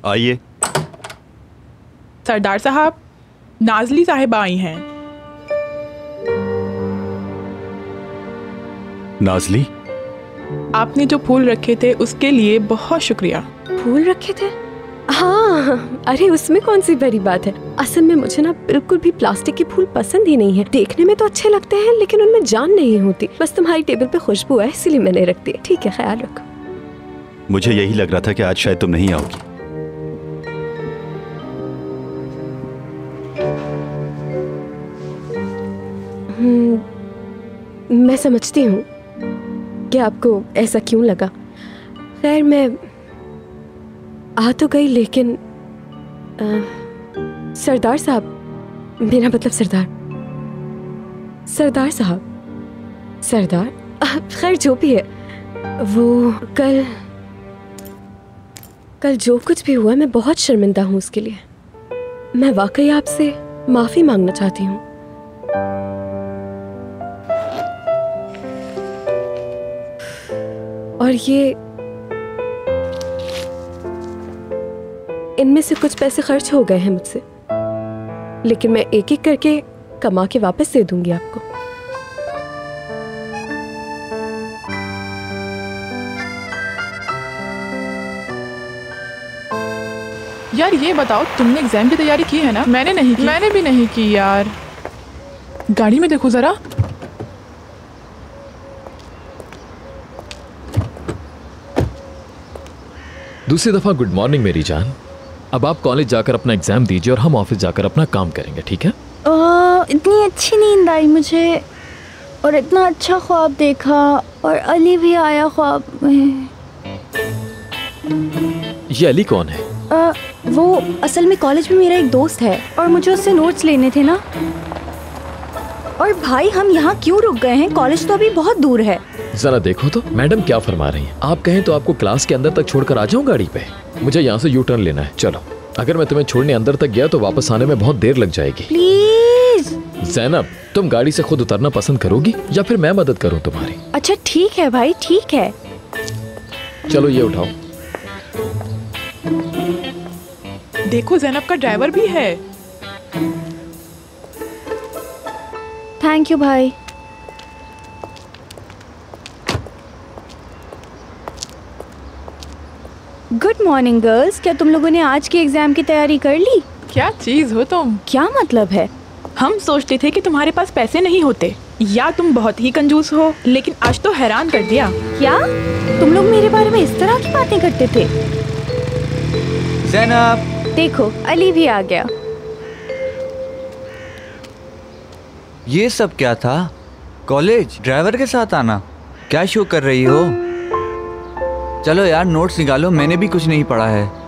आइए। सरदार साहब, नाजली साहिबा आई हैं। नाजली, आपने जो फूल रखे थे उसके लिए बहुत शुक्रिया। फूल रखे थे? हाँ, अरे उसमें कौन सी बड़ी बात है। असल में मुझे ना बिल्कुल भी प्लास्टिक के फूल पसंद ही नहीं है। देखने में तो अच्छे लगते हैं लेकिन उनमें जान नहीं होती। बस तुम्हारी टेबल पे खुशबू है इसीलिए मैंने रख दी। ठीक है, ख्याल रखो। मुझे यही लग रहा था कि आज शायद तुम नहीं आओगी। मैं समझती हूँ कि आपको ऐसा क्यों लगा। खैर, मैं आ तो गई लेकिन सरदार साहब, मेरा मतलब सरदार साहब, खैर जो भी है वो कल जो कुछ भी हुआ मैं बहुत शर्मिंदा हूँ उसके लिए। मैं वाकई आपसे माफी मांगना चाहती हूँ। और ये इनमें से कुछ पैसे खर्च हो गए हैं मुझसे, लेकिन मैं एक एक करके कमा के वापस दे दूंगी आपको। यार ये बताओ, तुमने एग्जाम की तैयारी की है ना? मैंने नहीं की। मैंने भी नहीं की यार। गाड़ी में देखो जरा। दूसरी दफा गुड मॉर्निंग मेरी जान। अब आप कॉलेज जाकर अपना एग्जाम दीजिए और हम ऑफिस जाकर अपना काम करेंगे, ठीक है? इतनी अच्छी नींद आई मुझे और इतना अच्छा ख्वाब देखा और अली भी आया ख्वाब में। ये अली कौन है? वो असल में कॉलेज में मेरा एक दोस्त है और मुझे उससे नोट्स लेने थे ना। और भाई हम यहाँ क्यों रुक गए हैं? कॉलेज तो अभी बहुत दूर है। जरा देखो तो मैडम क्या फरमा रही हैं। आप कहें तो आपको क्लास के अंदर तक छोड़कर आ जाऊं गाड़ी पे। मुझे यहाँ से यू टर्न लेना है। चलो, अगर मैं तुम्हें छोड़ने अंदर तक गया तो वापस आने में बहुत देर लग जाएगी। प्लीज ज़ैनब, तुम गाड़ी से खुद उतरना पसंद करोगी या फिर मैं मदद करूँ तुम्हारी? अच्छा ठीक है भाई, ठीक है। चलो ये उठाओ। देखो ज़ैनब का ड्राइवर भी है। थैंक यू भाई। गुड मॉर्निंग गर्ल्स, क्या तुम लोगों ने आज के एग्जाम की तैयारी कर ली? क्या चीज हो तुम? क्या मतलब है? हम सोचते थे कि तुम्हारे पास पैसे नहीं होते या तुम बहुत ही कंजूस हो, लेकिन आज तो हैरान कर दिया। क्या तुम लोग मेरे बारे में इस तरह की बातें करते थे? ज़ैनब, देखो अली भी आ गया। ये सब क्या था? कॉलेज ड्राइवर के साथ आना? क्या शो कर रही हो? चलो यार नोट्स निकालो, मैंने भी कुछ नहीं पढ़ा है।